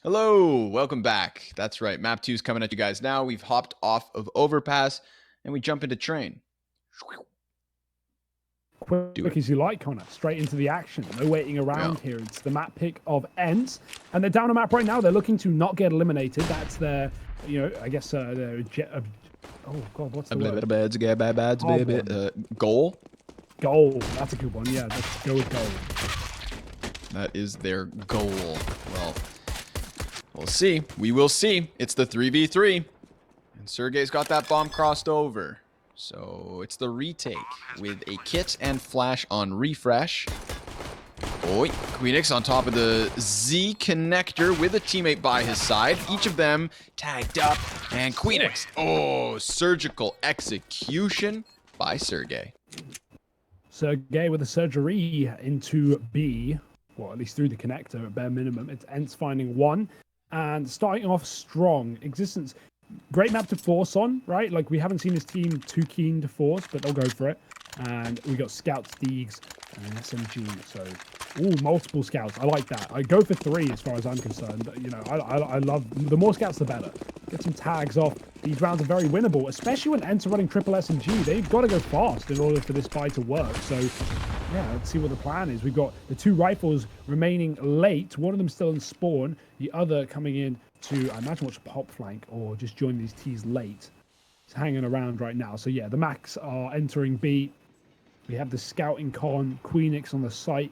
Hello, welcome back. That's right, map 2 is coming at you guys now. We've hopped off of Overpass and we jump into Train. Quick as you like, Connor. Straight into the action. No waiting around here. It's the map pick of Ence. And they're down a map right now. They're looking to not get eliminated. That's their, I guess, their oh, God, what's the word? Goal? Goal. That's a good one. Yeah, let's go with goal. That is their goal. Well, we'll see. We will see. It's the 3v3. And Sergey's got that bomb crossed over. So it's the retake with a kit and flash on refresh. Oh, Queenix on top of the Z connector with a teammate by his side. Each of them tagged up. And Queenix, surgical execution by Sergey. Sergey with a surgery into B. Well, at least through the connector at bare minimum. It's Ence finding one. And starting off strong. X6tence. Great map to force on, right? Like, we haven't seen this team too keen to force, but they'll go for it. And we got scouts, Deegs, and an SMG. So, multiple scouts. I like that. I go for 3 as far as I'm concerned. You know, I love the more scouts, the better. Get some tags off. These rounds are very winnable, especially when Ents are running triple SMG. They've got to go fast in order for this buy to work. So, yeah, let's see what the plan is. We've got the 2 rifles remaining late. One of them still in spawn. The other coming in to, I imagine, watch pop flank or just join these T's late. It's hanging around right now. So yeah, the Macs are entering B. We have the scouting con, Queenix on the site.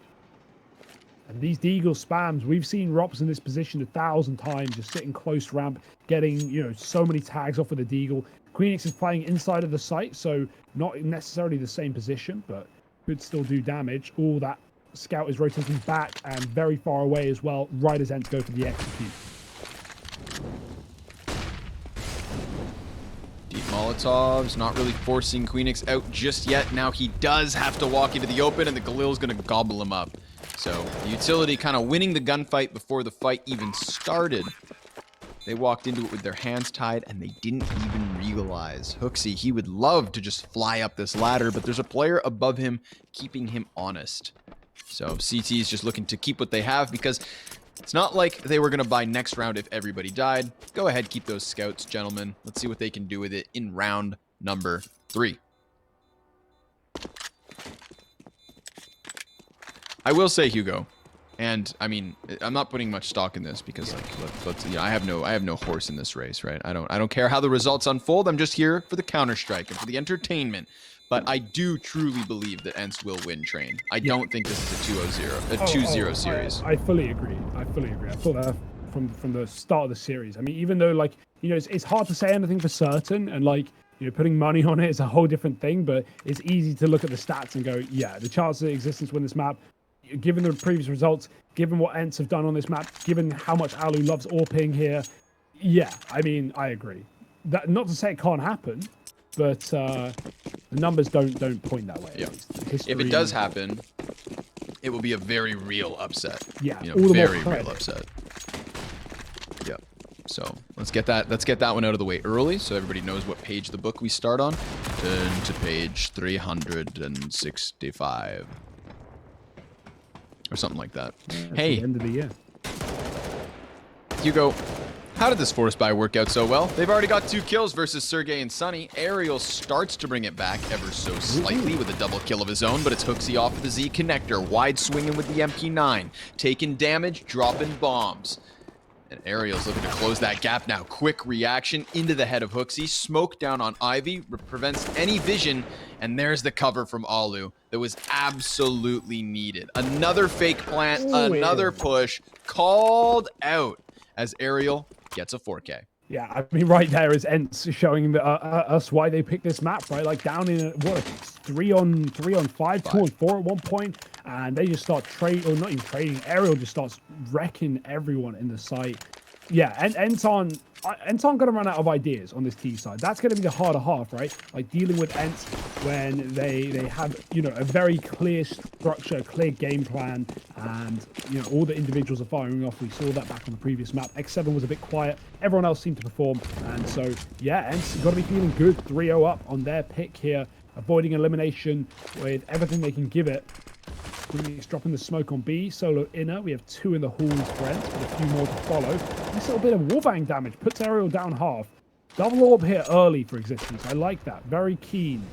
And these Deagle spams, we've seen Rops in this position 1,000 times, just sitting close ramp, getting, so many tags off with the Deagle. Queenix is playing inside of the site, so not necessarily the same position, but could still do damage. All that scout is rotating back and very far away as well, right as Ents go for the execute. Deep Molotovs, not really forcing Queenix out just yet. Now he does have to walk into the open, and the Galil's going to gobble him up. So the utility kind of winning the gunfight before the fight even started. They walked into it with their hands tied, and they didn't even realize. Hooksy, he would love to just fly up this ladder, but there's a player above him keeping him honest. So CT is just looking to keep what they have, because it's not like they were going to buy next round if everybody died. Go ahead, keep those scouts, gentlemen. Let's see what they can do with it in round number 3. I will say, Hugo, and I mean, I'm not putting much stock in this because, I have no horse in this race, right? I don't care how the results unfold. I'm just here for the Counter-Strike and for the entertainment. But I do truly believe that Ents will win Train. I don't think this is a 2-0 series. I fully agree. I thought that from the start of the series. I mean, even though, it's hard to say anything for certain, and, putting money on it is a whole different thing, but it's easy to look at the stats and go, yeah, the chances of X6tence win this map, given the previous results, given what Ents have done on this map, given how much Alu loves AWPing here, yeah, I mean, I agree. That, not to say it can't happen, but the numbers don't point that way. Yeah. If it does happen, it will be a very real upset. Yeah, very real upset. Yeah. So let's get that one out of the way early, so everybody knows what page of the book we start on. Turn to page 365, or something like that. Hey, the end of the year. Hugo, how did this force buy work out so well? They've already got 2 kills versus Sergey and Sunny. Ariel starts to bring it back ever so slightly with a double kill of his own, but it's Hooksy off of the Z connector, wide swinging with the MP9, taking damage, dropping bombs. And Ariel's looking to close that gap now. Quick reaction into the head of Hooksy, smoke down on Ivy, prevents any vision, and there's the cover from Alu that was absolutely needed. Another fake plant, another push, called out as Ariel gets a 4K. Yeah, I mean, right there is Ents showing us why they picked this map, right? Like, down in, 3 on 5, 2 on 4 at one point, and they just start trading, or not even trading, Ariel just starts wrecking everyone in the site. Yeah, and Ents aren't going to run out of ideas on this T side. That's going to be the harder half, right? Like, dealing with Ents when they have, a very clear structure, clear game plan, and, all the individuals are firing off. We saw that back on the previous map. X7 was a bit quiet. Everyone else seemed to perform. And so, yeah, Ents got to be feeling good. 3-0 up on their pick here, avoiding elimination with everything they can give it. Queenix dropping the smoke on B. Solo inner. We have 2 in the halls for Ence, but a few more to follow. Nice little bit of wallbang damage. Puts Aerial down half. Double orb here early for Existence. I like that. Very keen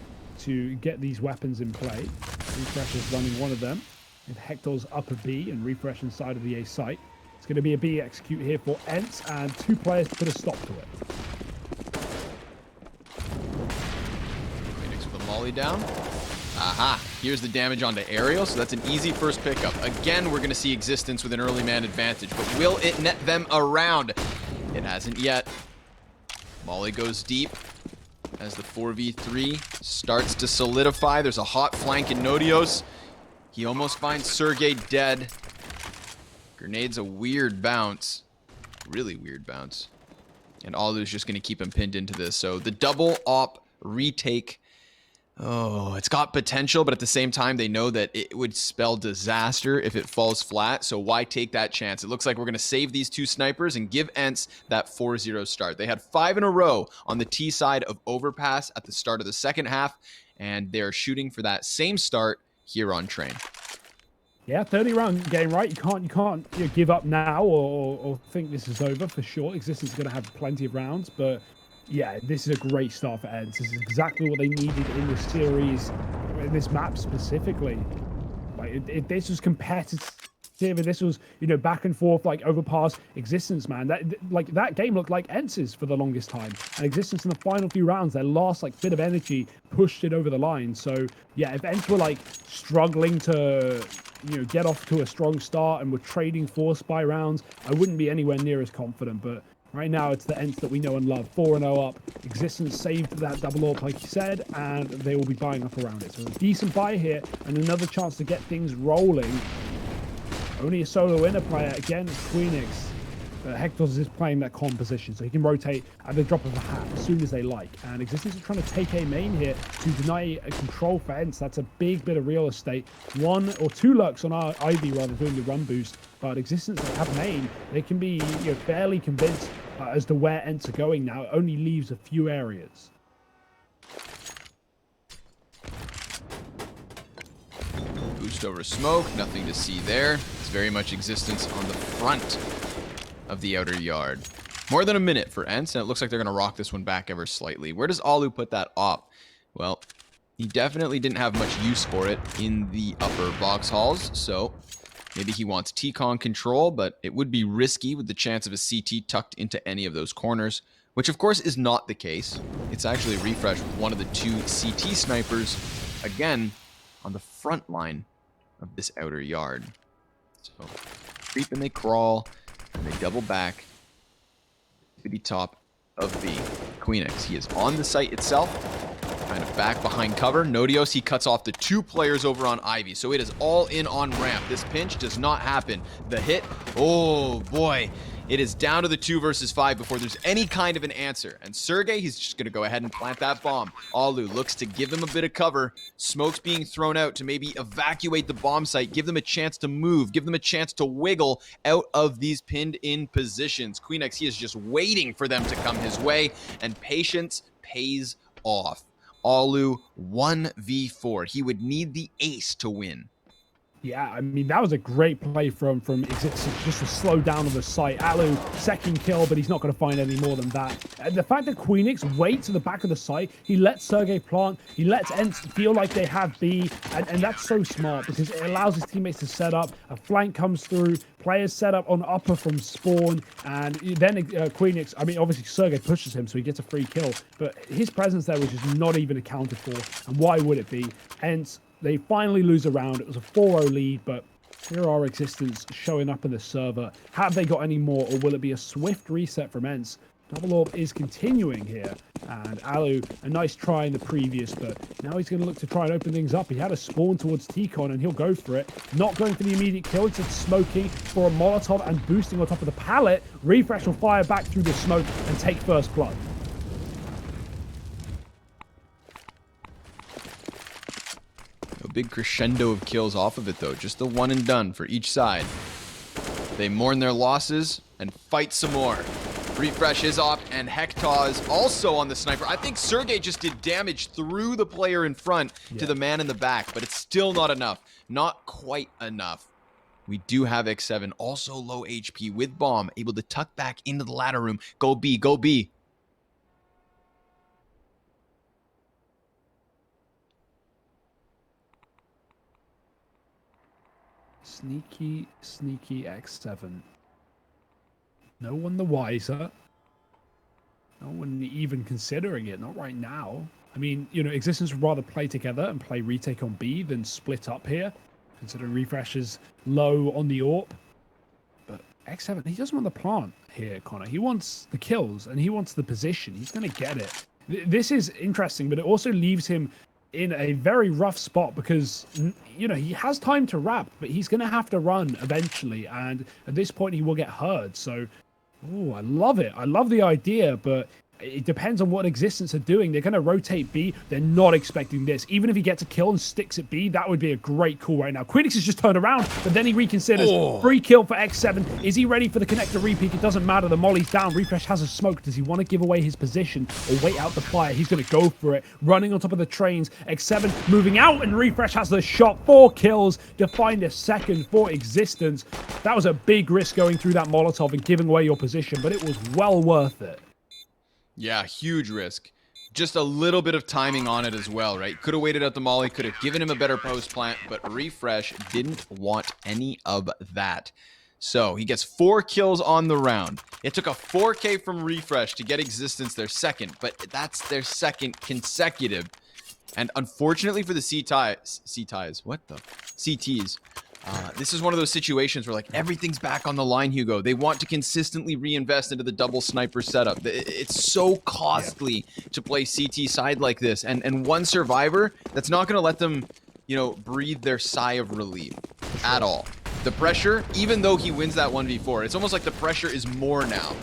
to get these weapons in play. Refresh is running one of them. With Hector's upper B and Refresh inside of the A site. It's going to be a B execute here for Ence and 2 players to put a stop to it. Queenix with a molly down. Aha, here's the damage onto Aerial, so that's an easy first pickup. Again, we're going to see Existence with an early man advantage, but will it net them around? It hasn't yet. Molly goes deep as the 4v3 starts to solidify. There's a hot flank in Nodios. He almost finds Sergey dead. Grenade's a weird bounce. Really weird bounce. And Alu's just going to keep him pinned into this. So the double op retake. Oh, it's got potential, but at the same time, they know that it would spell disaster if it falls flat, so why take that chance? It looks like we're going to save these 2 snipers and give Ence that 4-0 start. They had 5 in a row on the T side of Overpass at the start of the second half, and they're shooting for that same start here on Train. Yeah, 30-round game, right? You can't give up now or think this is over for sure. Existence is going to have plenty of rounds, but yeah, this is a great start for Ence. This is exactly what they needed in this series, in this map specifically. Like, this was competitive. This was, back and forth, like Overpass, Existence, man. That game looked like Ence's for the longest time. And Existence in the final few rounds, their last bit of energy pushed it over the line. So yeah, if Ence were struggling to get off to a strong start and were trading 4 spy rounds, I wouldn't be anywhere near as confident. But right now, it's the Ence that we know and love. 4-0 up. Existence saved that double orb, like you said, and they will be buying up around it. So a decent buy here, and another chance to get things rolling. Only a solo inner player. Again, Queenix. Hector's is playing that calm position, so he can rotate at the drop of a hat as soon as they like. And Existence is trying to take a main here to deny a control for Ence. That's a big bit of real estate. 1 or 2 lurks on our Ivy rather doing the run boost. But Existence, they have main. They can be fairly convinced as to where Ence are going now. It only leaves a few areas. Boost over smoke, nothing to see there. It's very much Existence on the front of the outer yard. More than a minute for Ence, and it looks like they're going to rock this one back ever slightly. Where does Alu put that op? Well, he definitely didn't have much use for it in the upper box halls, so maybe he wants T-Con control, but it would be risky with the chance of a CT tucked into any of those corners, which of course is not the case. It's actually a refresh with one of the 2 CT snipers, again, on the front line of this outer yard. So, creep and they crawl, and they double back to the top of B. Queenix, he is on the site itself, kind of back behind cover. Nodios, he cuts off the 2 players over on Ivy, so it is all in on ramp. This pinch does not happen. The hit, oh boy. It is down to the 2 versus 5 before there's any kind of an answer. And Sergey, he's just going to go ahead and plant that bomb. Alu looks to give them a bit of cover. Smoke's being thrown out to maybe evacuate the bomb site, give them a chance to move, give them a chance to wiggle out of these pinned in positions. Queenix, he is just waiting for them to come his way, and patience pays off. Alu 1v4. He would need the ace to win. Yeah, I mean, that was a great play from Existence just to slow down on the site. Alu, second kill, but he's not going to find any more than that. And the fact that Queenix waits at the back of the site, he lets Sergey plant, he lets Ence feel like they have B, and that's so smart because it allows his teammates to set up, a flank comes through, players set up on upper from spawn, and then Queenix, I mean, obviously Sergey pushes him, so he gets a free kill, but his presence there was just not even accounted for, and why would it be? Ence, they finally lose a round. It was a 4-0 lead, but here are Existence showing up in the server. Have they got any more, or will it be a swift reset from Ence? Double orb is continuing here, and Alu, a nice try in the previous, but now he's going to look to try and open things up. He had a spawn towards T-Con, and he'll go for it. Not going for the immediate kill, instead smoking for a Molotov and boosting on top of the pallet. Refresh will fire back through the smoke and take first blood. Big crescendo of kills off of it, though. Just the one and done for each side. They mourn their losses and fight some more. Refresh is off, and Hector's also on the sniper. I think Sergey just did damage through the player in front to the man in the back, but it's still not enough. not quite enough. We do have X7, also low HP with bomb, able to tuck back into the ladder room. Go B, go B. Sneaky, sneaky X7. No one the wiser. No one even considering it, not right now. I mean, you know, Existence would rather play together and play retake on B than split up here, considering Refresh is low on the AWP. But X7, he doesn't want the plant here, Connor. He wants the kills and he wants the position. He's going to get it. This is interesting, but it also leaves him in a very rough spot because, you know, he has time to wrap, but he's going to have to run eventually. And at this point, he will get heard. So, oh, I love it. I love the idea, but it depends on what Existence are doing. They're going to rotate B. They're not expecting this. Even if he gets a kill and sticks at B, that would be a great call right now. Queenix has just turned around, but then he reconsiders. Free kill for X7. Is he ready for the connector repeat? It doesn't matter. The molly's down. Refresh has a smoke. Does he want to give away his position or wait out the fire? He's going to go for it. Running on top of the trains. X7 moving out, and Refresh has the shot. 4 kills to find a second for Existence. That was a big risk going through that Molotov and giving away your position, but it was well worth it. Yeah, huge risk. Just a little bit of timing on it as well, right? Could have waited out the molly, could have given him a better post plant, but Refresh didn't want any of that. So he gets 4 kills on the round. It took a 4K from Refresh to get Existence their second, but that's their second consecutive. And unfortunately for the CTs, this is one of those situations where, like, everything's back on the line, Hugo. They want to consistently reinvest into the double sniper setup. It's so costly to play CT side like this. And one survivor, that's not going to let them, you know, breathe their sigh of relief at all. The pressure, even though he wins that 1v4, it's almost like the pressure is more now.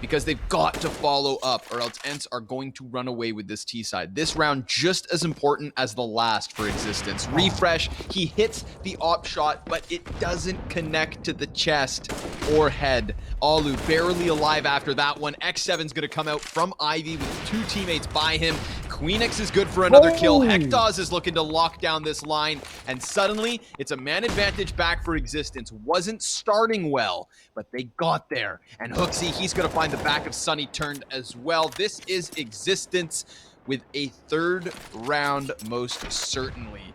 Because they've got to follow up, or else Ence are going to run away with this T side. This round just as important as the last for Existence. Refresh, he hits the op shot, but it doesn't connect to the chest or head. Alu barely alive after that one. X7's gonna come out from Ivy with 2 teammates by him. Queenix is good for another kill. Hectaz is looking to lock down this line, and suddenly it's a man advantage back for Existence. Wasn't starting well, but they got there. And Hooksy, he's gonna find the back of Sunny turned as well. This is Existence with a 3rd round, most certainly.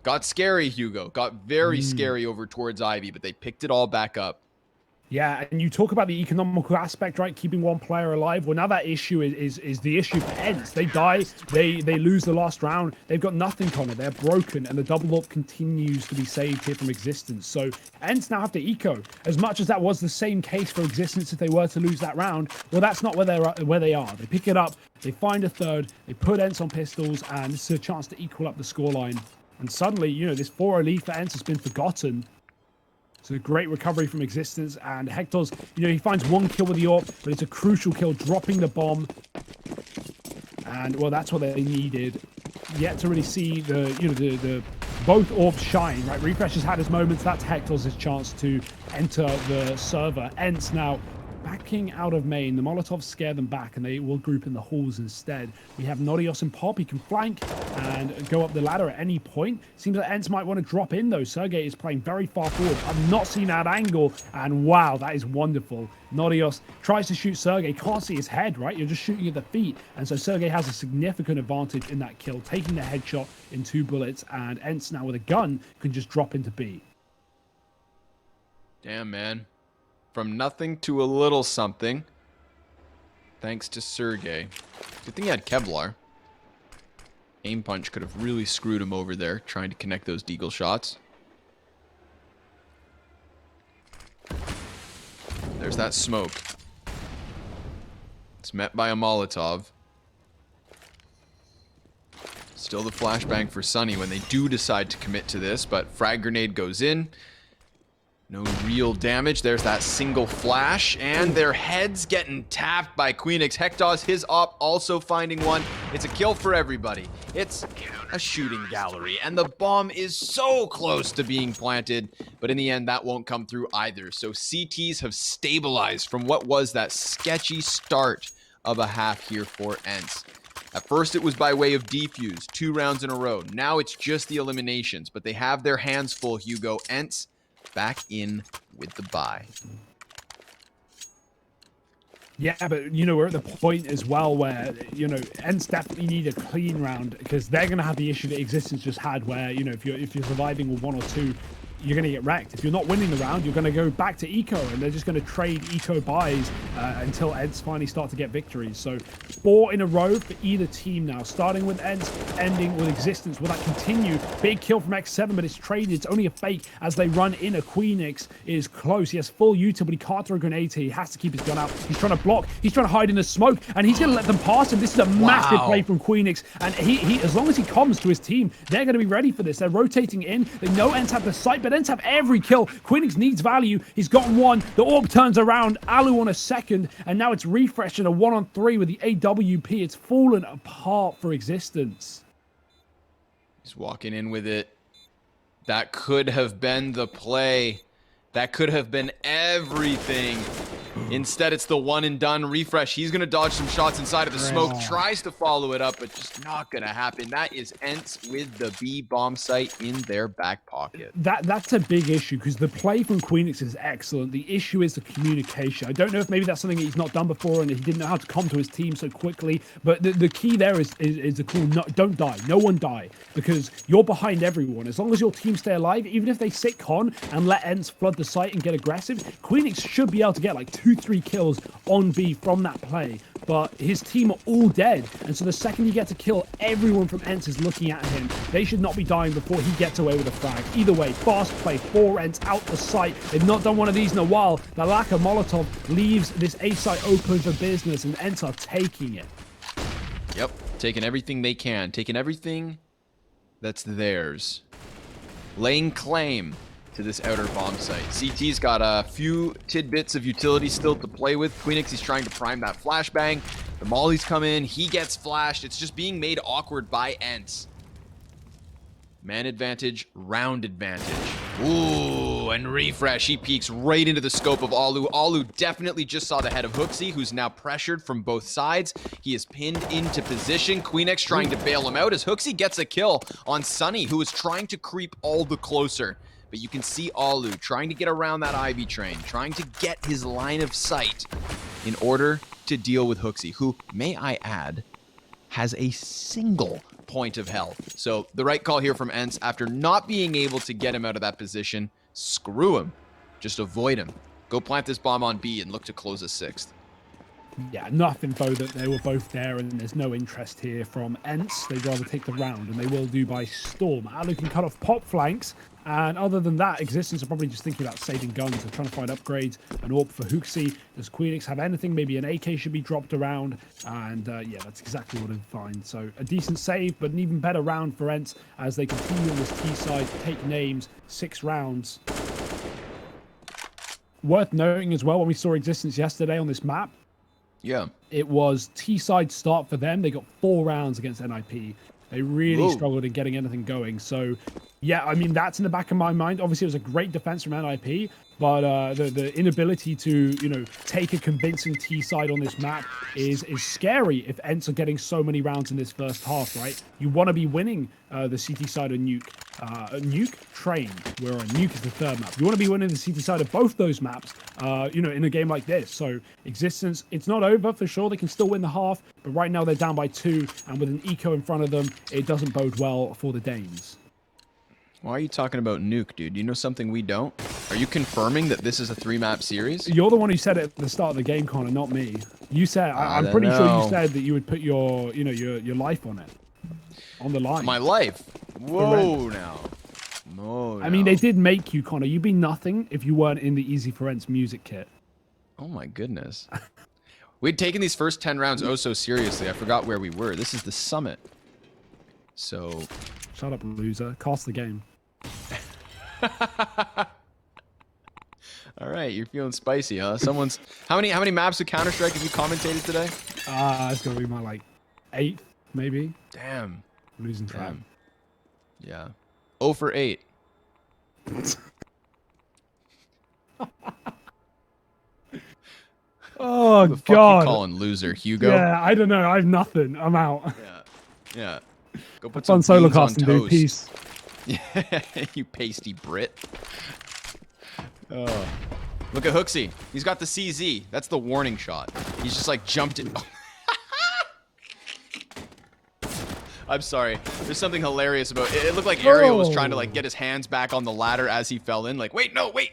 Got scary, Hugo. Got very scary over towards Ivy, but they picked it all back up. Yeah, and you talk about the economical aspect, right? Keeping one player alive. Well, now that issue is the issue for Ence. They die, they lose the last round. They've got nothing, Connor. They're broken, and the double up continues to be saved here from Existence. So Ence now have to eco. As much as that was the same case for Existence if they were to lose that round, well, that's not where they are. They pick it up, they find a 3rd, they put Ence on pistols, and this is a chance to equal up the scoreline. And suddenly, you know, this 4 lead for Ence has been forgotten. So a great recovery from Existence, and Hector's, you know, he finds 1 kill with the AWP, but it's a crucial kill, dropping the bomb. And, well, that's what they needed. Yet to really see the, you know, the both AWPs shine, right? Refresh has had his moments. That's Hector's chance to enter the server. Ence now backing out of main. The Molotovs scare them back, and they will group in the halls instead. We have Nodios and Pop. He can flank and go up the ladder at any point. Seems like Ence might want to drop in, though. Sergey is playing very far forward. I've not seen that angle, and wow, that is wonderful. Nodios tries to shoot Sergey. Can't see his head, right? You're just shooting at the feet. And so Sergey has a significant advantage in that kill, taking the headshot in 2 bullets, and Ence now with a gun can just drop into B. Damn, man. From nothing to a little something, thanks to Sergey. Good thing he had Kevlar. Aim punch could have really screwed him over there, trying to connect those deagle shots. There's that smoke. It's met by a Molotov. Still the flashbang for Sunny when they do decide to commit to this, but frag grenade goes in. No real damage. There's that single flash, and their heads getting tapped by Queenix. Hector's his op also finding one. It's a kill for everybody. It's a shooting gallery, and the bomb is so close to being planted, but in the end, that won't come through either. So CTs have stabilized from what was that sketchy start of a half here for Ence. At first, it was by way of defuse, 2 rounds in a row. Now it's just the eliminations, but they have their hands full, Hugo. Ence back in with the bye. Yeah, but you know, we're at the point as well where, you know, Ents definitely need a clean round because they're going to have the issue that Existence just had where, you know, if you're surviving with 1 or 2, you're going to get wrecked. If you're not winning the round, you're going to go back to eco, and they're just going to trade eco buys until Ents finally start to get victories. So 4 in a row for either team now, starting with Ents, ending with Existence. Will that continue? Big kill from X7, but it's traded. It's only a fake as they run in. A Queenix is close. He has full util, but he can't throw grenades here. He has to keep his gun out. He's trying to block. He's trying to hide in the smoke, and he's going to let them pass him. This is a massive play from Queenix, and he as long as he comes to his team, they're going to be ready for this. They're rotating in. They know Ents have the sight, but Ents have every kill. Queenix needs value. He's gotten 1. The AWP turns around. Alu on a second, and now it's Refresh and a 1-on-3 with the AWP. It's fallen apart for Existence. He's walking in with it. That could have been the play. That could have been everything. Instead, it's the one and done. Refresh. He's going to dodge some shots inside of the smoke. Tries to follow it up, but just not going to happen. That is Ence with the B bomb site in their back pocket. That's a big issue because the play from Queenix is excellent. The issue is the communication. I don't know if maybe that's something that he's not done before and he didn't know how to come to his team so quickly. But the key there is the cool. No, don't die. No one die because you're behind everyone. As long as your team stay alive, even if they sit con and let Ence flood the site and get aggressive, Queenix should be able to get like 2-3 kills on B from that play, but his team are all dead, and so the second he gets a kill, everyone from Ence is looking at him. They should not be dying before he gets away with a frag. Either way, fast play for Ence out the site. They've not done one of these in a while. The lack of Molotov leaves this A site open for business, and Ence are taking it. Yep, taking everything they can, taking everything that's theirs, laying claim to this outer bomb site. CT's got a few tidbits of utility still to play with. Queenix is trying to prime that flashbang. The mollies come in. He gets flashed. It's just being made awkward by Ence. Man advantage, round advantage. Ooh, and Refresh. He peeks right into the scope of Alu. Alu definitely just saw the head of Hooksy, who's now pressured from both sides. He is pinned into position. Queenix trying to bail him out as Hooksy gets a kill on Sunny, who is trying to creep all the closer. But you can see Alu trying to get around that Ivy train, trying to get his line of sight in order to deal with Hooksy, who, may I add, has a single point of health. So the right call here from Ence, after not being able to get him out of that position, screw him. Just avoid him. Go plant this bomb on B and look to close a 6th. Yeah, enough info that they were both there and there's no interest here from Ence. They'd rather take the round, and they will do by storm. Alu can cut off pop flanks, and other than that, Existence are probably just thinking about saving guns. They're trying to find upgrades, an AWP for Hooksy. Does Queenix have anything? Maybe an AK should be dropped around, and yeah, that's exactly what they'll find. So a decent save, but an even better round for Ence as they continue on this T side, take names, 6 rounds. Worth noting as well, when we saw Existence yesterday on this map, yeah, it was T-side start for them. They got 4 rounds against NIP. They really struggled in getting anything going. So, yeah, I mean, that's in the back of my mind. Obviously, it was a great defense from NIP, but the inability to, you know, take a convincing T-side on this map is scary if Ents are getting so many rounds in this first half, right? You want to be winning the CT side of Nuke. Nuke, Train, where a Nuke is the 3rd map. You want to be winning the CT side of both those maps, you know, in a game like this. So, Existence, it's not over for sure. They can still win the half, but right now they're down by 2, and with an eco in front of them, it doesn't bode well for the Danes. Why are you talking about Nuke, dude? You know something we don't? Are you confirming that this is a 3-map series? You're the one who said it at the start of the game, Connor, not me. You said, I'm pretty sure you said that you would put your, you know, your life on it. On the line. My life? Whoa, now. No, I mean, they did make you, Connor. You'd be nothing if you weren't in the Easy for Ents music kit. Oh my goodness. We'd taken these first 10 rounds oh so seriously. I forgot where we were. This is the summit. So... Shut up, loser. Cast the game. All right, you're feeling spicy, huh? Someone's... How many maps of Counter-Strike have you commentated today? It's going to be my, like, 8th, maybe. Damn. I'm losing track. Yeah. 0 for 8. Oh, Who the fuck God. you calling loser, Hugo? Yeah, I don't know. I have nothing. I'm out. Yeah. Go put Fun some solo beans on casting, dude. toast. Peace. Yeah, you pasty Brit. Oh. Look at Hooksy. He's got the CZ. That's the warning shot. He's just like jumped it. I'm sorry. There's something hilarious about it. It looked like Ariel was trying to like get his hands back on the ladder as he fell in. Like, wait, no, wait.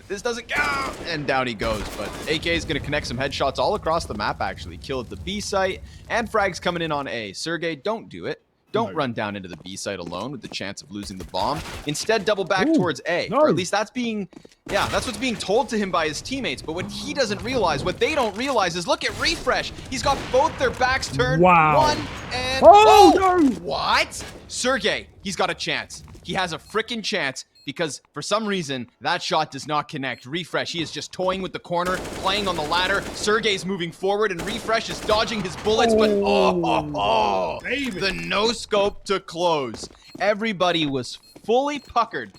This doesn't go. And down he goes. But AK is going to connect some headshots all across the map, actually. Kill at the B site. And Frag's coming in on A. Sergey, don't do it. Don't run down into the B site alone with the chance of losing the bomb. Instead, double back towards A. Or at least that's being, that's what's being told to him by his teammates. But what he doesn't realize, what they don't realize is, look at Refresh. He's got both their backs turned. Wow. One and... no! What? Sergey, he's got a chance. He has a freaking chance because for some reason, that shot does not connect. Refresh, he is just toying with the corner, playing on the ladder. Sergey's moving forward and Refresh is dodging his bullets, but the no-scope to close. Everybody was fully puckered.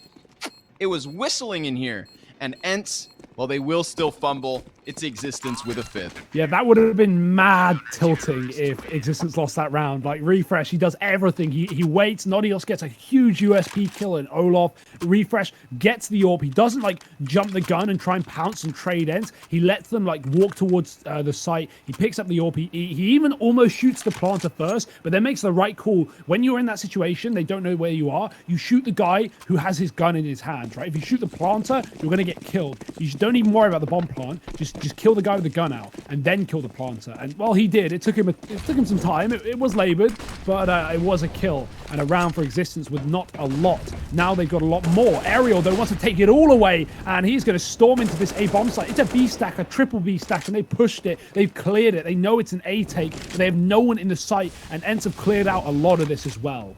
It was whistling in here. And Ence, well, they will still fumble its existence with a fifth. Yeah, that would have been mad tilting if Existence lost that round. Like, Refresh, he does everything. He waits. Nodios gets a huge USP kill, and Olaf, Refresh, gets the AWP. He doesn't, like, jump the gun and try and pounce and trade ends. He lets them, like, walk towards the site. He picks up the AWP. He even almost shoots the planter first, but then makes the right call. When you're in that situation, they don't know where you are. You shoot the guy who has his gun in his hand, right? If you shoot the planter, you're going to get killed. You just don't even worry about the bomb plant. Just kill the guy with the gun out, and then kill the planter. And well, he did. It took him some time. It was labored, but it was a kill and a round for Existence with not a lot. Now they've got a lot more. Ariel though wants to take it all away, and he's going to storm into this A bomb site. It's a B stack, a triple B stack, and they pushed it. They've cleared it. They know it's an A take, but they have no one in the site, and Ence have cleared out a lot of this as well.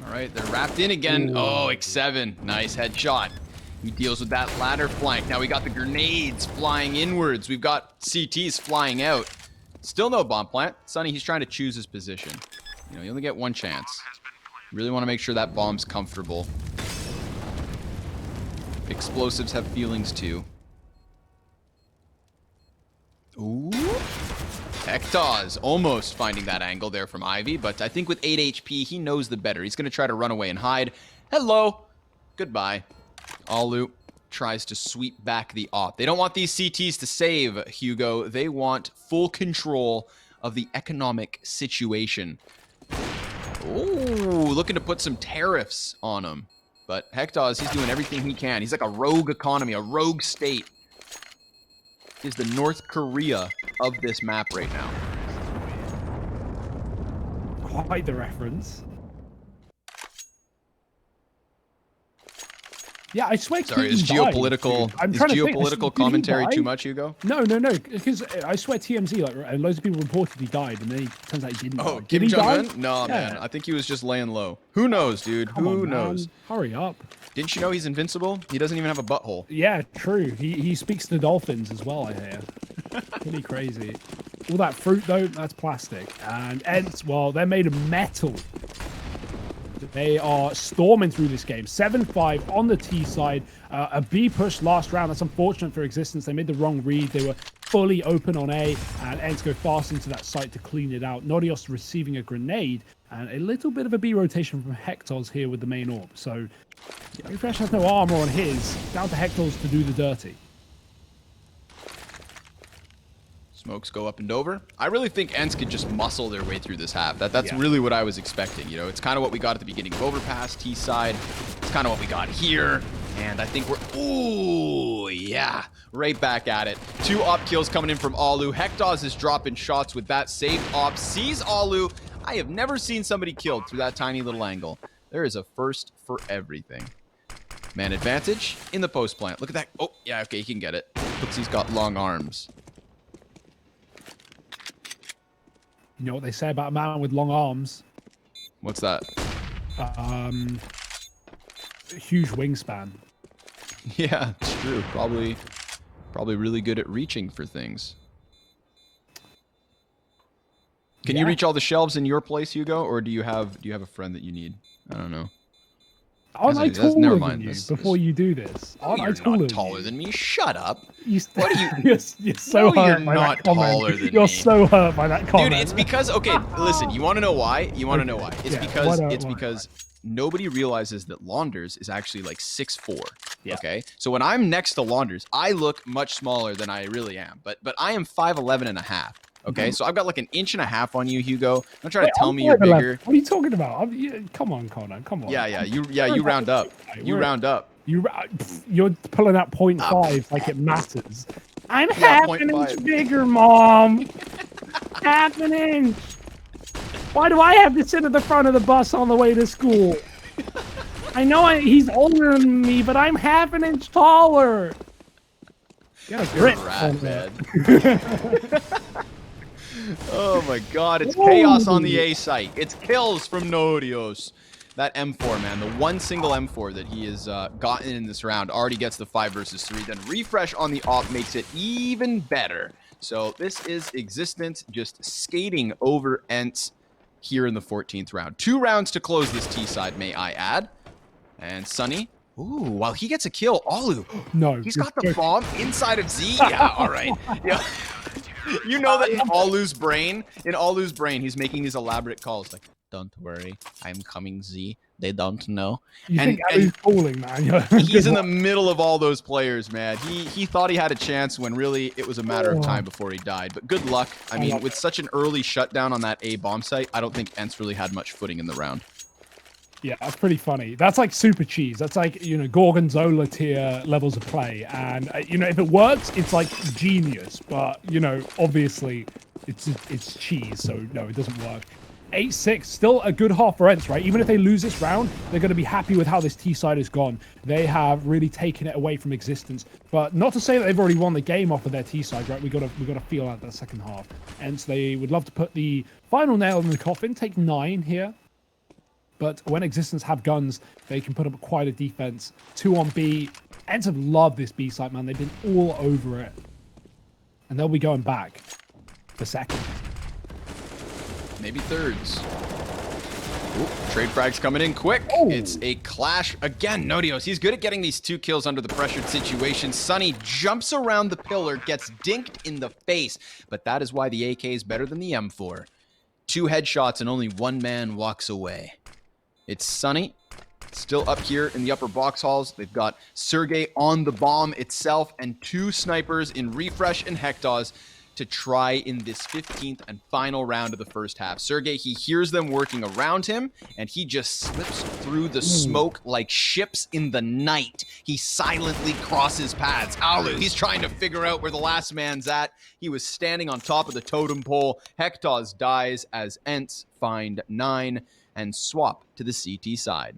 All right, they're wrapped in again. Ooh. Oh, X7, nice headshot. He deals with that ladder flank. Now we got the grenades flying inwards. We've got CTs flying out. Still no bomb plant. Sonny, he's trying to choose his position. You know, you only get one chance. You really want to make sure that bomb's comfortable. Explosives have feelings too. Ooh. Hector's almost finding that angle there from Ivy, but I think with 8 HP, he knows the better. He's going to try to run away and hide. Hello. Goodbye. Alu tries to sweep back the op. They don't want these CTs to save, Hugo. They want full control of the economic situation. Ooh, looking to put some tariffs on them. But Hector's, he's doing everything he can. He's like a rogue economy, a rogue state. He's the North Korea of this map right now. Quite the reference. Yeah, I swear. Sorry, is geopolitical commentary too much, Hugo? No, because I swear TMZ, like loads of people reported he died, and then it turns out he didn't. Oh, Kim Jong-un? No, man, I think he was just laying low. Who knows, dude? Who knows? Hurry up! Didn't you know he's invincible? He doesn't even have a butthole. Yeah, true. He speaks to dolphins as well, I hear. Pretty crazy. All that fruit though, that's plastic. And Ence, well, they're made of metal. They are storming through this game. 7-5 on the T side. A B push last round. That's unfortunate for Existence. They made the wrong read. They were fully open on A, and Ence go fast into that site to clean it out. Nodios receiving a grenade, and a little bit of a B rotation from Hector's here with the main orb. So, Refresh has no armor on his. Down to Hector's to do the dirty. Smokes go up and over. I really think Ence could just muscle their way through this half. That's really what I was expecting. You know, it's kind of what we got at the beginning of Overpass, T side. It's kind of what we got here. And I think we're, ooh, yeah, right back at it. 2 op kills coming in from Alu. Hector's is dropping shots with that saved op. Sees Alu. I have never seen somebody killed through that tiny little angle. There is a first for everything. Man advantage in the post plant. Look at that. Oh, yeah, okay, he can get it. Looks he's got long arms. You know what they say about a man with long arms? What's that? Huge wingspan. Yeah, it's true. Probably really good at reaching for things. Can you reach all the shelves in your place, Hugo, or do you have a friend that you need? I don't know. Aren't I Never taller than mind. you before you do this? Aren't I You're taller not than taller you? than me. Shut up. You What are you? you're so No, you're hurt by not that comment. taller than You're me. so hurt by that comment. Dude, it's because okay, listen, you want to know why? You want to know why? It's yeah, because nobody realizes that Launders is actually like 6'4". Yeah. Okay? So when I'm next to Launders, I look much smaller than I really am. But I am 5'11 and a half. Okay? So I've got like an inch and a half on you, Hugo. Don't try to tell me you're 5'11". bigger. What are you talking about? Come on, Conan. Come on. Yeah, you round up. You round up. You're pulling out 0.5 like it matters. I'm Yeah, half 0.5. an inch bigger, Mom. Half an inch. Why do I have to sit at the front of the bus on the way to school? I know he's older than me, but I'm half an inch taller. Get a grip, man. Oh my god, it's chaos on the A site. It's kills from Nodios. That M4, man, the one single M4 that he has gotten in this round already gets the 5 versus 3. Then refresh on the op makes it even better. So this is Existence just skating over Ence here in the 14th round. 2 rounds to close this T side, may I add. And Sunny, ooh, while he gets a kill, Alu, no, he's got the bomb inside of Z. Yeah, all right. Yeah. You know that in Alu's brain, he's making these elaborate calls like, "Don't worry, I'm coming, Z. They don't know." You think Alu's calling, man? He's in the middle of all those players, man. He thought he had a chance when really it was a matter of time before he died. But good luck. I mean, with such an early shutdown on that A bomb site, I don't think Ence really had much footing in the round. Yeah, that's pretty funny. That's like super cheese. That's like, you know, Gorgonzola tier levels of play. And, you know, if it works, it's like genius. But, you know, obviously it's cheese. So, no, it doesn't work. 8-6, still a good half for Ence, right? Even if they lose this round, they're going to be happy with how this T side has gone. They have really taken it away from Existence. But not to say that they've already won the game off of their T side, right? We got to feel out that second half. Ence, they would love to put the final nail in the coffin, take 9 here. But when Existence have guns, they can put up quite a defense. 2 on B. Ence have loved this B site, man. They've been all over it. And they'll be going back for second. Maybe thirds. Ooh, trade frags coming in quick. Oh. It's a clash again. Nodios, he's good at getting these 2 kills under the pressured situation. Sunny jumps around the pillar, gets dinked in the face. But that is why the AK is better than the M4. 2 headshots and only 1 man walks away. It's Sunny, still up here in the upper box halls. They've got Sergey on the bomb itself and 2 snipers in Refresh and Hectaz to try in this 15th and final round of the first half. Sergey, he hears them working around him, and he just slips through the smoke like ships in the night. He silently crosses paths. Alu, he's trying to figure out where the last man's at. He was standing on top of the totem pole. Hectaz dies as Ence find 9 and swap to the CT side.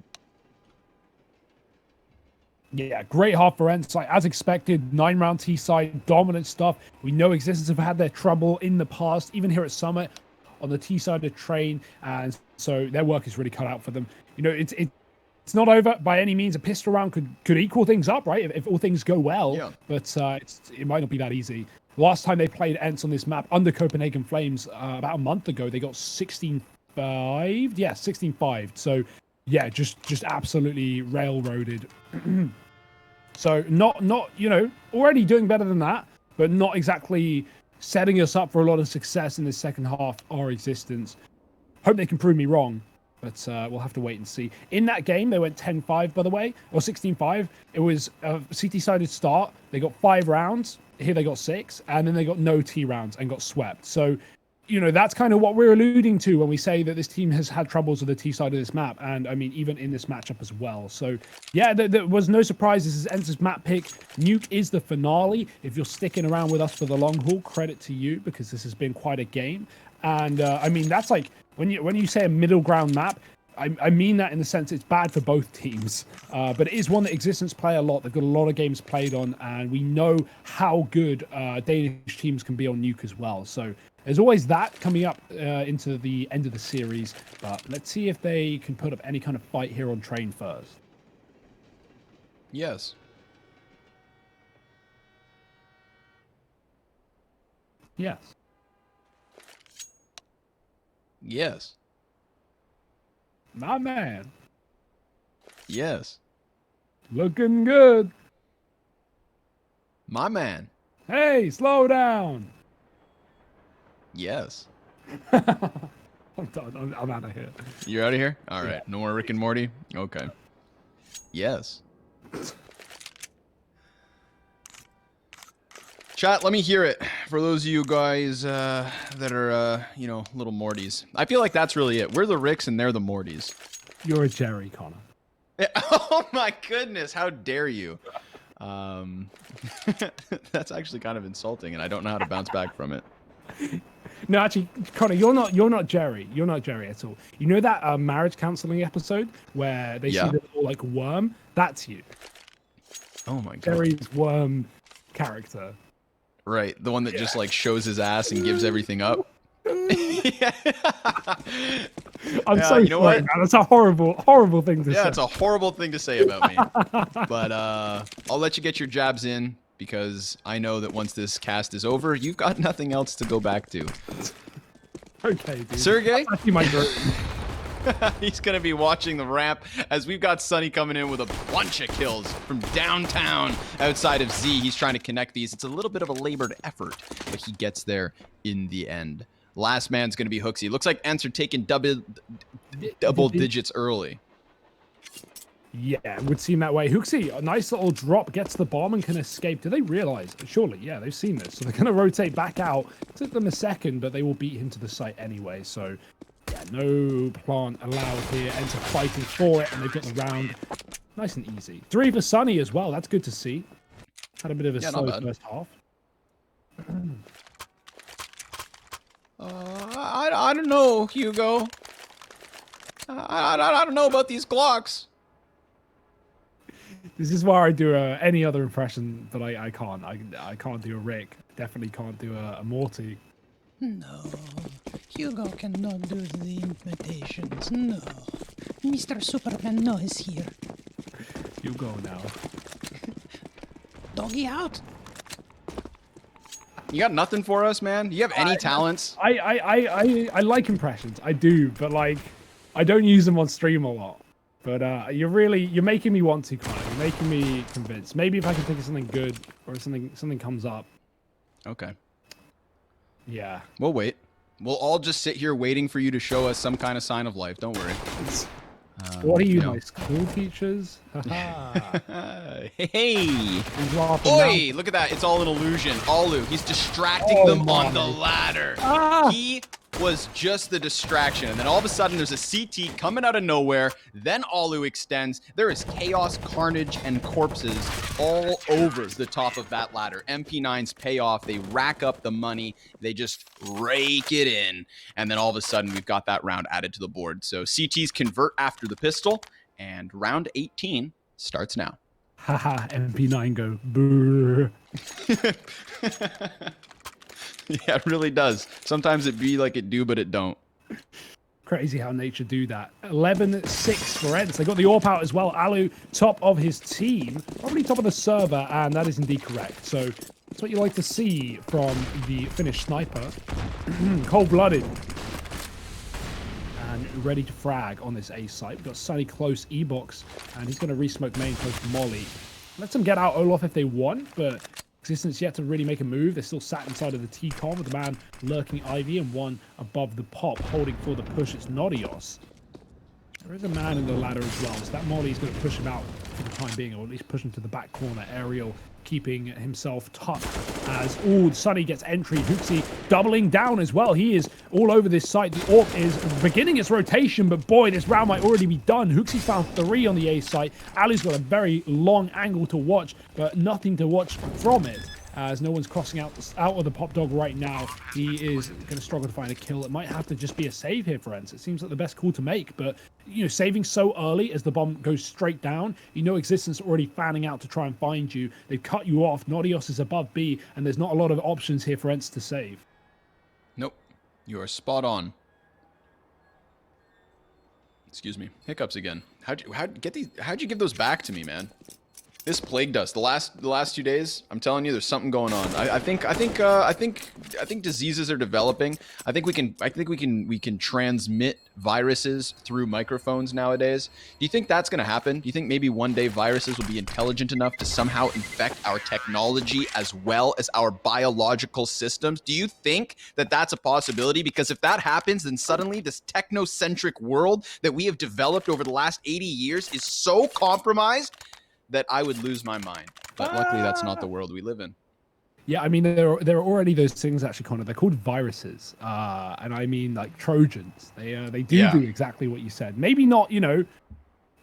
Yeah, great half for Ence. Like, as expected, 9-round T side, dominant stuff. We know Existence have had their trouble in the past, even here at Summit on the T side of Train, and so their work is really cut out for them. You know, it's not over by any means. A pistol round could equal things up, right? If all things go well, yeah. But it might not be that easy. Last time they played Ence on this map under Copenhagen Flames about a month ago, they got 16-5. Yeah, 16-5. So yeah, just absolutely railroaded. So not you know, already doing better than that, but not exactly setting us up for a lot of success in this second half or Existence. Hope they can prove me wrong, but we'll have to wait and see. In that game, they went 10-5, by the way, or 16-5. It was a CT-sided start. They got 5 rounds. Here they got 6, and then they got no T rounds and got swept. So, you know, that's kind of what we're alluding to when we say that this team has had troubles with the T side of this map. And I mean, even in this matchup as well. So yeah, there was no surprise. This is Ence's map pick. Nuke is the finale. If you're sticking around with us for the long haul, credit to you, because this has been quite a game. And I mean, that's like, when you say a middle ground map, I mean that in the sense it's bad for both teams. But it is one that Existence play a lot. They've got a lot of games played on, and we know how good Danish teams can be on Nuke as well. So there's always that coming up into the end of the series. But let's see if they can put up any kind of fight here on Train first. Yes. Yes. Yes. My man. Yes. Looking good. My man. Hey, slow down. Yes. I'm done. I'm out of here. You're out of here? All right. Yeah. No more Rick and Morty? Okay. Yes. Chat, let me hear it for those of you guys that are, you know, little Mortys. I feel like that's really it. We're the Ricks and they're the Mortys. You're a Jerry, Connor. Oh my goodness, how dare you? That's actually kind of insulting, and I don't know how to bounce back from it. No, actually, Connor, you're not Jerry. You're not Jerry at all. You know that marriage counseling episode where they see the little, like, worm? That's you. Oh my god. Jerry's worm character. Right, the one that just like shows his ass and gives everything up. Yeah. I'm so you know sorry, what? man. That's a horrible thing to say. Yeah, it's a horrible thing to say about me. But I'll let you get your jabs in because I know that once this cast is over, you've got nothing else to go back to. Okay, dude. Sergey? That's actually my dream. He's going to be watching the ramp as we've got Sunny coming in with a bunch of kills from downtown outside of Z. He's trying to connect these. It's a little bit of a labored effort, but he gets there in the end. Last man's going to be Hooksy. Looks like Ence are taking double digits early. Yeah, it would seem that way. Hooksy, a nice little drop, gets the bomb and can escape. Do they realize? Surely, yeah, they've seen this. So they're going to rotate back out. It took them a second, but they will beat him to the site anyway. So, yeah, no plant allowed here. Enter fighting for it, and they've got the round nice and easy. 3 for Sunny as well. That's good to see. Had a bit of a slow first half. I don't know, Hugo. I don't know about these Glocks. This is why I do any other impression, but I can't. I can't do a Rick. Definitely can't do a Morty. No, Hugo cannot do the imitations. No, Mr. Superman no is here. You go now. Doggy out. You got nothing for us, man? Do you have any talents? I like impressions. I do, but like, I don't use them on stream a lot. But you're making me want to, Connor. You're making me convinced. Maybe if I can think of something good or something comes up. Okay. Yeah. We'll wait. We'll all just sit here waiting for you to show us some kind of sign of life. Don't worry. What are you, know. my school teachers? Hey! Oi! Look at that. It's all an illusion. Alu, he's distracting them on the ladder. He was just the distraction. And then all of a sudden, there's a CT coming out of nowhere. Then Alu extends. There is chaos, carnage, and corpses all over the top of that ladder. MP9s pay off. They rack up the money. They just rake it in. And then all of a sudden, we've got that round added to the board. So CTs convert after the pistol. And round 18 starts now. Haha, MP9 go boo. Yeah, it really does. Sometimes it be like it do, but it don't. Crazy how nature do that. 11-6 for Ence. They got the AWP out as well. Alu, top of his team. Probably top of the server, and that is indeed correct. So that's what you like to see from the Finnish sniper. Cold-blooded. And ready to frag on this A site. We've got Sunny close, E-box, and he's going to re-smoke main close to Molly. Lets them get out Olaf if they want, but Existence yet to really make a move. They're still sat inside of the T-con with the man lurking Ivy and one above the pop holding for the push. It's Nodios. There is a man in the ladder as well, so that Molly is going to push him out for the time being, or at least push him to the back corner. Ariel keeping himself tough as Sunny gets entry. Hooksy doubling down as well. He is all over this site. The AWP is beginning its rotation, but boy, this round might already be done. Hooksy's found 3 on the A site. Ali's got a very long angle to watch, but nothing to watch from it, as no one's crossing out of the pop dog right now. He is going to struggle to find a kill. It might have to just be a save here for Ence. It seems like the best call to make, but you know, saving so early as the bomb goes straight down, you know Existence already fanning out to try and find you. They've cut you off. Nodios is above B, and there's not a lot of options here for Ence to save. Nope. You are spot on. Excuse me. Hiccups again. How'd you give those back to me, man? This plagued us the last 2 days. I'm telling you, there's something going on. I think diseases are developing. I think we can transmit viruses through microphones nowadays. Do you think that's going to happen? Do you think maybe one day viruses will be intelligent enough to somehow infect our technology as well as our biological systems? Do you think that that's a possibility? Because if that happens, then suddenly this technocentric world that we have developed over the last 80 years is so compromised that I would lose my mind. But luckily, that's not the world we live in. Yeah, I mean, there are already those things, actually, Connor. They're called viruses. And I mean, like, Trojans. They do exactly what you said. Maybe not,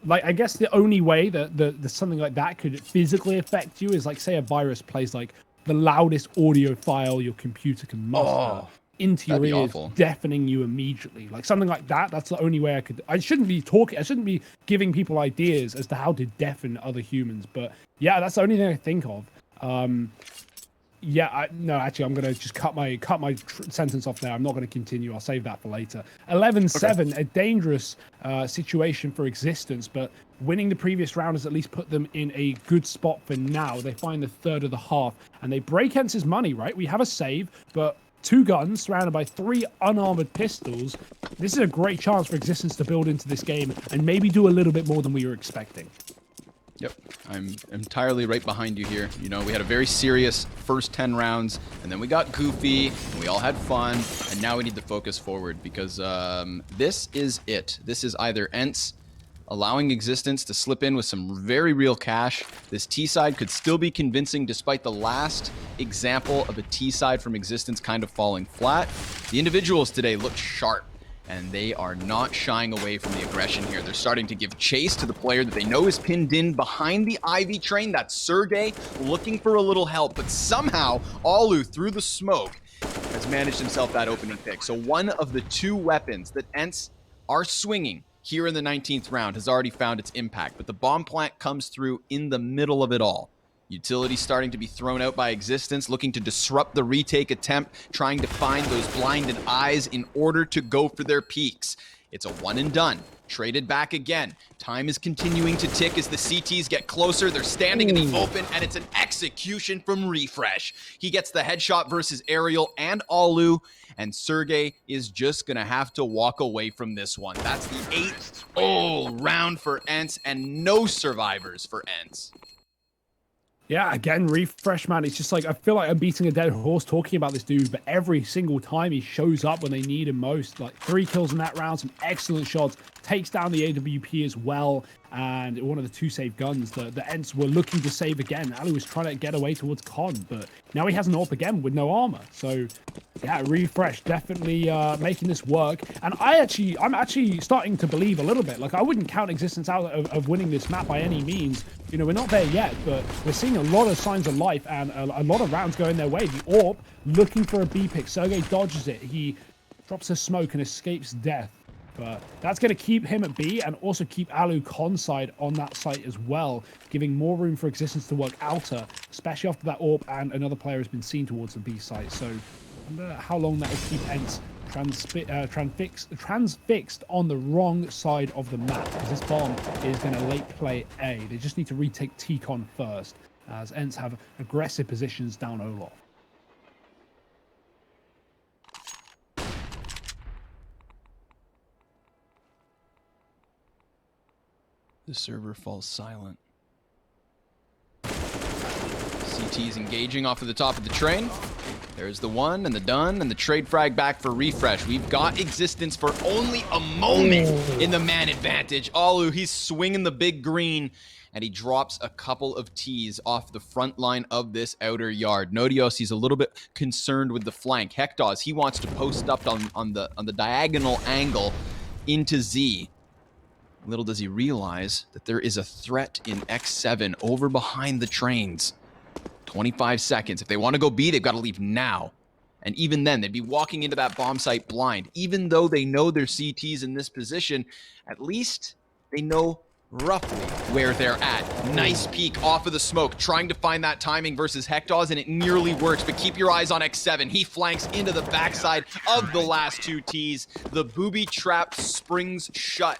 like, I guess the only way that something like that could physically affect you is, like, say a virus plays, like, the loudest audio file your computer can muster into your ears, deafening you immediately. Like, something like that, that's the only way I shouldn't be giving people ideas as to how to deafen other humans. But, yeah, that's the only thing I think of. No, actually, I'm gonna just cut my sentence off there. I'm not gonna continue. I'll save that for later. 11-7, a dangerous situation for existence, but winning the previous round has at least put them in a good spot for now. They find the third of the half, and they break Ence's money. Right, we have a save, but 2 guns surrounded by 3 unarmored pistols. This is a great chance for existence to build into this game and maybe do a little bit more than we were expecting. Yep, I'm entirely right behind you here. We had a very serious first 10 rounds, and then we got goofy, and we all had fun, and now we need to focus forward, because this is it. This is either Ence allowing existence to slip in with some very real cash. This T-side could still be convincing despite the last example of a T-side from existence kind of falling flat. The individuals today look sharp, and they are not shying away from the aggression here. They're starting to give chase to the player that they know is pinned in behind the Ivy train. That's Sergey looking for a little help, but somehow Alu, through the smoke, has managed himself that opening pick. So one of the 2 weapons that Ence are swinging here in the 19th round has already found its impact, but the bomb plant comes through in the middle of it all. Utility starting to be thrown out by existence, looking to disrupt the retake attempt, trying to find those blinded eyes in order to go for their peaks. It's a one and done. Traded back again. Time is continuing to tick as the CTs get closer. They're standing in the open, and it's an execution from Refresh. He gets the headshot versus Ariel and Alu, and is just going to have to walk away from this one. That's the 8th round for Ence, and no survivors for Ence. Yeah, again, Refresh, man. It's just like, I feel like I'm beating a dead horse talking about this dude, but every single time he shows up when they need him most. Like, 3 kills in that round, some excellent shots, takes down the AWP as well, and one of the 2 save guns that the Ents were looking to save again. Ali was trying to get away towards Con, but now he has an AWP again with no armor. So, yeah, Refresh definitely making this work. And I'm actually starting to believe a little bit. Like, I wouldn't count existence out of winning this map by any means. We're not there yet, but we're seeing a lot of signs of life and a lot of rounds going their way. The AWP looking for a B pick. Sergey dodges it. He drops a smoke and escapes death. But that's going to keep him at B and also keep Alu Con side on that site as well, giving more room for existence to work outer, especially after that AWP and another player has been seen towards the B site. So I wonder how long that will keep Ence transfixed on the wrong side of the map, because this bomb is going to late play A. They just need to retake T-Con first, as Ence have aggressive positions down Olaf. The server falls silent. CT is engaging off of the top of the train. There's the one and the done and the trade frag back for Refresh. We've got existence for only a moment in the man advantage. Alu, he's swinging the big green, and he drops a couple of T's off the front line of this outer yard. Nodios, he's a little bit concerned with the flank. Hectaz, he wants to post up on the diagonal angle into Z. Little does he realize that there is a threat in X7 over behind the trains. 25 seconds. If they want to go B, they've got to leave now. And even then, they'd be walking into that bomb site blind. Even though they know their CT's in this position, at least they know roughly where they're at. Nice peek off of the smoke, trying to find that timing versus Hectaz, and it nearly works. But keep your eyes on X7. He flanks into the backside of the last 2 T's. The booby trap springs shut.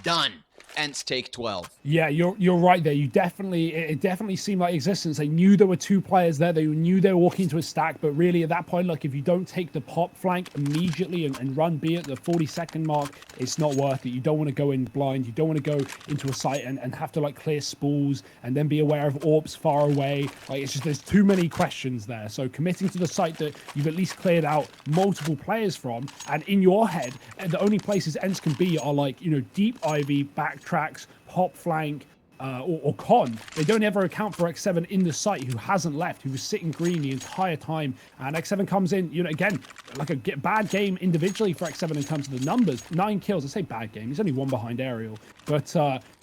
Done. Ence take 12. Yeah, you're right there. It definitely seemed like existence. They knew there were two players there. They knew they were walking into a stack, but really at that point, like if you don't take the pop flank immediately and run B at the 40-second mark, it's not worth it. You don't want to go in blind. You don't want to go into a site and have to like clear spools and then be aware of AWPs far away. Like it's just there's too many questions there. So committing to the site that you've at least cleared out multiple players from, and in your head, the only places Ence can be are like, you know, deep Ivy, backtracks, pop flank, or con. They don't ever account for X7 in the site, who hasn't left, who was sitting green the entire time. And X7 comes in, you know, again, like a bad game individually for X7 in terms of the numbers. 9 kills. I say bad game. He's only 1 behind Aerial. But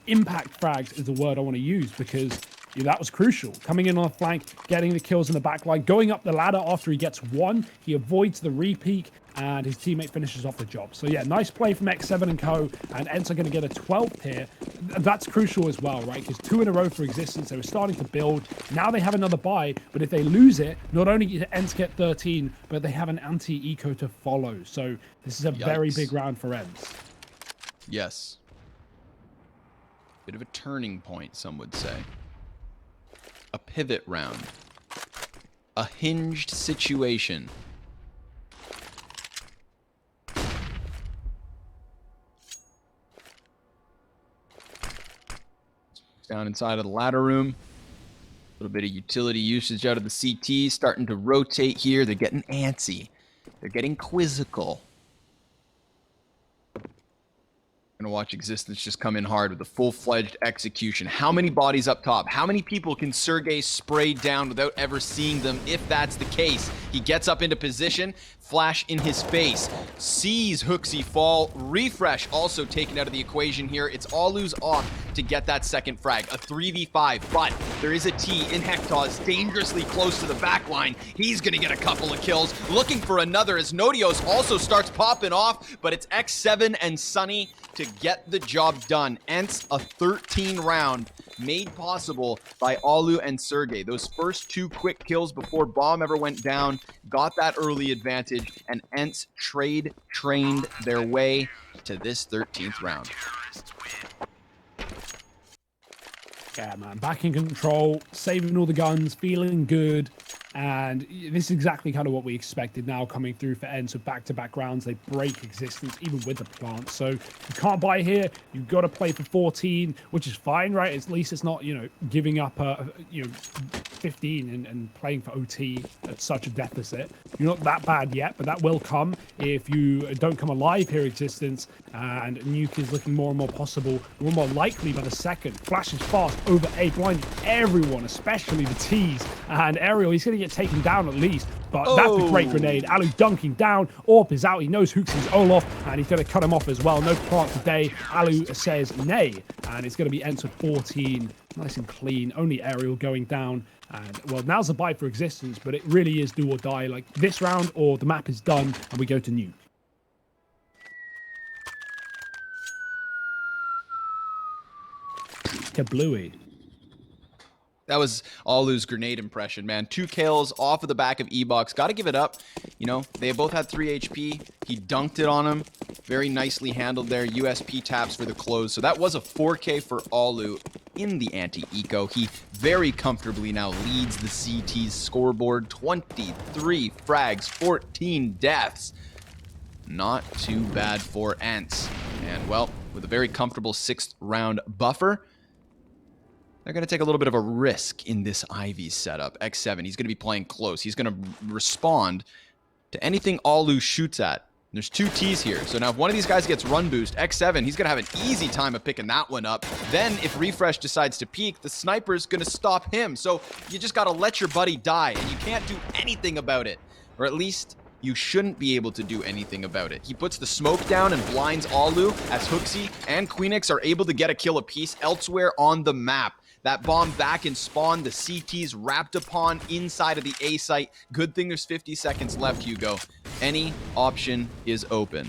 impact frags is the word I want to use, because yeah, that was crucial. Coming in on the flank, getting the kills in the back line, going up the ladder after he gets 1. He avoids the re-peek, and his teammate finishes off the job. So yeah, nice play from X7 and co, and Ence are going to get a 12th here. That's crucial as well, right? Because 2 in a row for existence. They were starting to build. Now they have another buy, but if they lose it, not only did Ence get 13, but they have an anti-eco to follow. So this is a very big round for Ence. Yes. Bit of a turning point, some would say. A pivot round. A hinged situation. Down inside of the ladder room. A little bit of utility usage out of the CT. Starting to rotate here. They're getting antsy. They're getting quizzical. Gonna watch existence just come in hard with a full-fledged execution. How many bodies up top? How many people can Sergey spray down without ever seeing them? If that's the case, he gets up into position. Flash in his face. Sees Hooksy fall. Refresh also taken out of the equation here. It's Alu's off to get that second frag. A 3v5, but there is a T in Hectaz dangerously close to the back line. He's going to get a couple of kills. Looking for another as Nodios also starts popping off, but it's X7 and Sunny to get the job done. Ence, a 13 round made possible by Alu and Sergey. Those first 2 quick kills before bomb ever went down got that early advantage, and Ence trained their way to this 13th round. Yeah, man, back in control, saving all the guns, feeling good. And this is exactly kind of what we expected now coming through for Ence. So back-to-back rounds, they break existence even with the plant. So you can't buy here. You've got to play for 14, which is fine, right? At least it's not, you know, giving up, 15 and playing for OT at such a deficit. You're not that bad yet, but that will come if you don't come alive here, existence. And nuke is looking more and more possible, more likely by the second. Flash is fast over A, blinding everyone, especially the T's. And Aerial, he's going to get taken down at least, but that's a great grenade. Alu dunking down. AWP is out. He knows Hooksy's Olaf, and he's going to cut him off as well. No plant today. Alu says nay, and it's going to be Ence with 14. Nice and clean. Only Aerial going down. And, well, now's the buy for existence, but it really is do or die. Like, this round, or the map is done, and we go to nuke. Kablooey. That was Alu's grenade impression, man. 2 kills off of the back of E-Box. Got to give it up. You know, they both had 3 HP. He dunked it on him. Very nicely handled there. USP taps for the close. So that was a 4K for Alu in the anti-eco. He very comfortably now leads the CT's scoreboard. 23 frags, 14 deaths. Not too bad for Ence. And, well, with a very comfortable 6th round buffer, they're going to take a little bit of a risk in this Ivy setup. X7, he's going to be playing close. He's going to respond to anything Alu shoots at. There's 2 T's here. So now if one of these guys gets run boost, X7, he's going to have an easy time of picking that one up. Then if Refresh decides to peek, the sniper's going to stop him. So you just got to let your buddy die, and you can't do anything about it. Or at least you shouldn't be able to do anything about it. He puts the smoke down and blinds Alu as Hooksy and Queenix are able to get a kill apiece elsewhere on the map. That bomb back in spawn, the CT's wrapped upon inside of the A site. Good thing there's 50 seconds left, Hugo. Any option is open.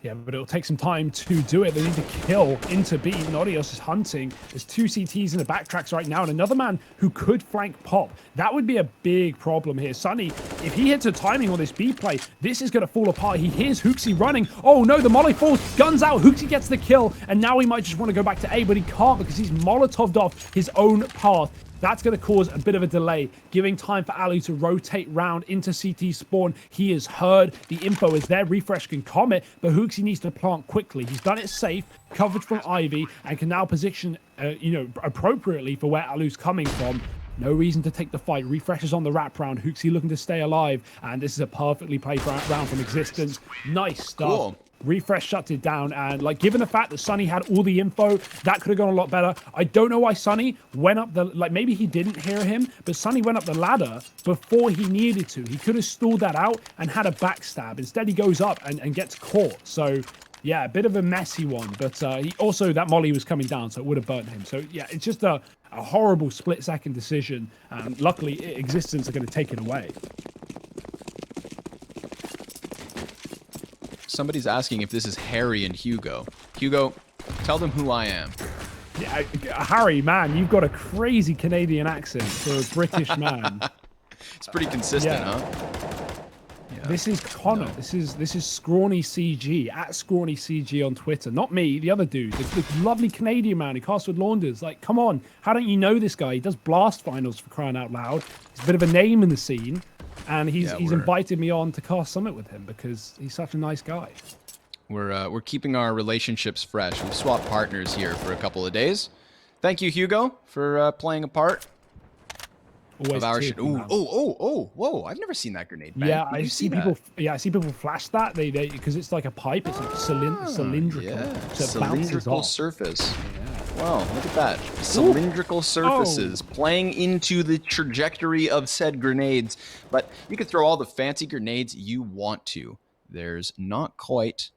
Yeah, but it'll take some time to do it. They need to kill into B. Nodios is hunting. There's 2 CTs in the backtracks right now, and another man who could flank Pop. That would be a big problem here. Sunny, if he hits a timing on this B play, this is going to fall apart. He hears Hooksy running. Oh no, the molly falls. Guns out. Hooksy gets the kill, and now he might just want to go back to A, but he can't because he's Molotoved off his own path. That's going to cause a bit of a delay, giving time for Alu to rotate round into CT spawn. He is heard. The info is there. Refresh can commit, but Hooksy needs to plant quickly. He's done it safe, covered from Ivy, and can now position, appropriately for where Alu's coming from. No reason to take the fight. Refresh is on the wraparound. Hooksy looking to stay alive, and this is a perfectly played round from Existence. Nice stuff. Cool. Refresh shuts it down, and given the fact that Sunny had all the info, that could have gone a lot better. I don't know why Sunny went up maybe he didn't hear him, but Sunny went up the ladder before he needed to. He could have stalled that out and had a backstab. Instead, he goes up and gets caught. So yeah, a bit of a messy one, but he also, that molly was coming down, so it would have burnt him. So yeah, it's just a horrible split-second decision, and luckily Existence are going to take it away. Somebody's asking if this is Harry and Hugo. Hugo, tell them who I am. Yeah, Harry, man, you've got a crazy Canadian accent for a British man. It's pretty consistent, huh? Yeah. This is Connor. No. This is Scrawny CG at Scrawny CG on Twitter. Not me, the other dude, the lovely Canadian man who casts with Launders. Like, come on, how don't you know this guy? He does Blast finals, for crying out loud. He's a bit of a name in the scene. And he's invited me on to cast Summit with him because he's such a nice guy. We're keeping our relationships fresh. We've swapped partners here for a couple of days. Thank you, Hugo, for playing a part Always of our shit. Whoa! I've never seen that grenade. Man. Yeah, I see people. Yeah, I see people flash that. They because it's like a pipe. It's like cylindrical. Yeah, so cylindrical surface. Yeah. Wow, look at that. Cylindrical surfaces playing into the trajectory of said grenades. But you can throw all the fancy grenades you want to. There's not quite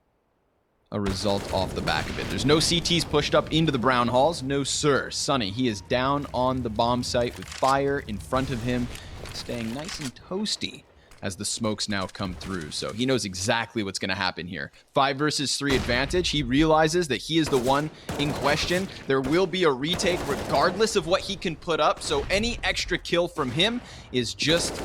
a result off the back of it. There's no CTs pushed up into the brown halls. No, sir. Sunny, he is down on the bomb site with fire in front of him, staying nice and toasty as the smokes now come through. So he knows exactly what's going to happen here. 5 versus 3 advantage. He realizes that he is the one in question. There will be a retake regardless of what he can put up. So any extra kill from him is just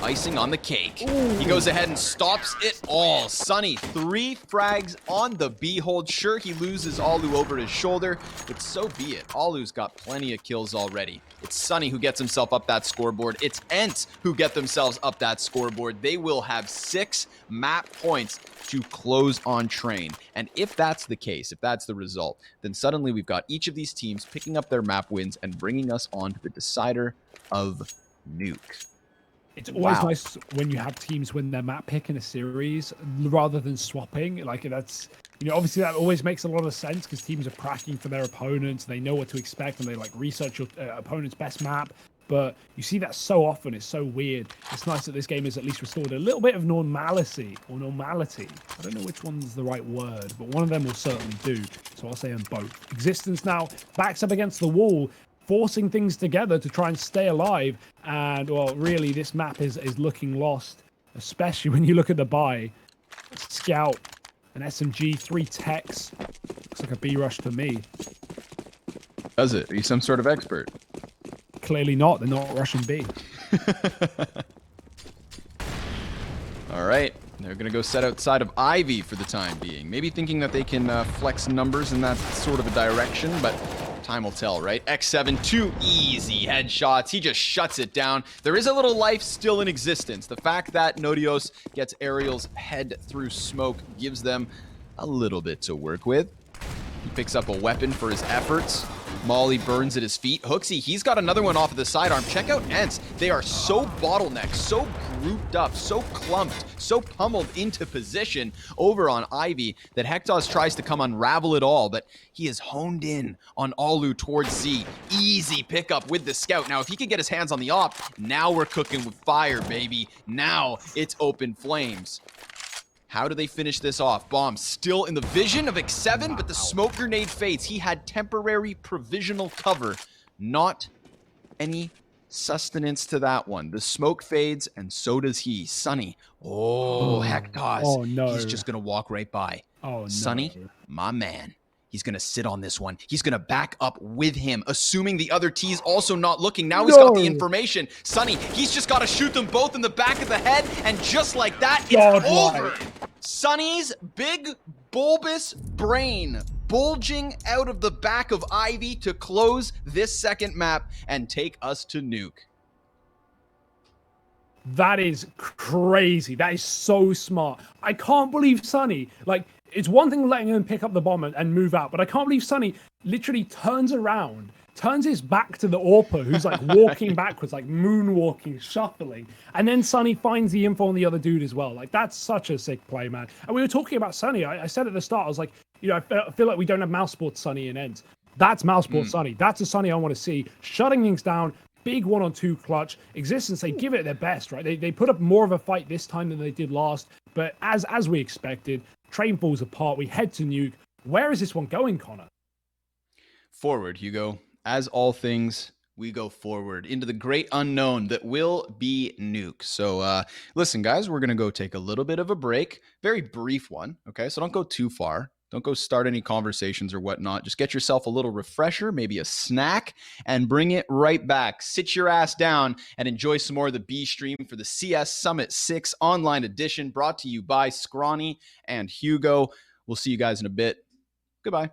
icing on the cake. Ooh. He goes ahead and stops it all. Sunny, 3 frags on the B hold. Sure, he loses Alu over his shoulder, but so be it. Alu's got plenty of kills already. It's Sunny who gets himself up that scoreboard. It's Ence who get themselves up that scoreboard. They will have 6 map points to close on Train. And if that's the case, if that's the result, then suddenly we've got each of these teams picking up their map wins and bringing us on to the decider of Nuke. It's always nice when you have teams win their map pick in a series rather than swapping. Like, that's, obviously that always makes a lot of sense because teams are cracking for their opponents. They know what to expect and they research your opponent's best map. But you see that so often. It's so weird. It's nice that this game is at least restored a little bit of normality. I don't know which one's the right word, but one of them will certainly do. So I'll say on both. Existence now backs up against the wall, forcing things together to try and stay alive. And, well, really, this map is looking lost, especially when you look at the buy. Scout, an SMG, 3 techs. Looks like a B rush to me. Does it? Are you some sort of expert? Clearly not. They're not rushing B. All right. They're going to go set outside of Ivy for the time being. Maybe thinking that they can flex numbers in that sort of a direction, but time will tell, right? X7, 2 easy headshots. He just shuts it down. There is a little life still in existence. The fact that Nodios gets Ariel's head through smoke gives them a little bit to work with. He picks up a weapon for his efforts. Molly burns at his feet. Hooksy, he's got another one off of the sidearm. Check out Ence. They are so bottlenecked, so grouped up, so clumped, so pummeled into position over on Ivy that Hectos tries to come unravel it all, but he is honed in on Alu towards Z. Easy pickup with the scout. Now, if he could get his hands on the op, now we're cooking with fire, baby. Now it's open flames. How do they finish this off? Bomb still in the vision of X7, but the smoke grenade fades. He had temporary provisional cover. Not any sustenance to that one. The smoke fades, and so does he. Sunny. Oh, Hectos. Oh, no. He's just going to walk right by. Oh, Sonny, no. my man. He's going to sit on this one. He's going to back up with him, assuming the other T's also not looking. Now he's got the information. Sonny, he's just got to shoot them both in the back of the head, and just like that, it's over. Sonny's big, bulbous brain bulging out of the back of Ivy to close this second map and take us to Nuke. That is crazy. That is so smart. I can't believe Sonny, like, it's one thing letting him pick up the bomb and move out, but I can't believe Sonny literally turns around, turns his back to the AWPer, who's like walking backwards, like moonwalking, shuffling, and then Sonny finds the info on the other dude as well. Like, that's such a sick play, man. And we were talking about Sonny. I said at the start, I was like, you know, I feel like we don't have mouse sports Sonny in Ence. That's mouse sports Sonny. That's a Sonny I want to see, shutting things down. Big 1-on-2 clutch. Existence, they give it their best, right? They put up more of a fight this time than they did last. But as we expected, train falls apart. We head to Nuke. Where is this one going, Connor? Forward, Hugo. As all things, we go forward into the great unknown that will be Nuke. So listen, guys, we're going to go take a little bit of a break. Very brief one, okay? So don't go too far. Don't go start any conversations or whatnot. Just get yourself a little refresher, maybe a snack, and bring it right back. Sit your ass down and enjoy some more of the B stream for the CS Summit 6 online edition, brought to you by Scrawny and Hugo. We'll see you guys in a bit. Goodbye.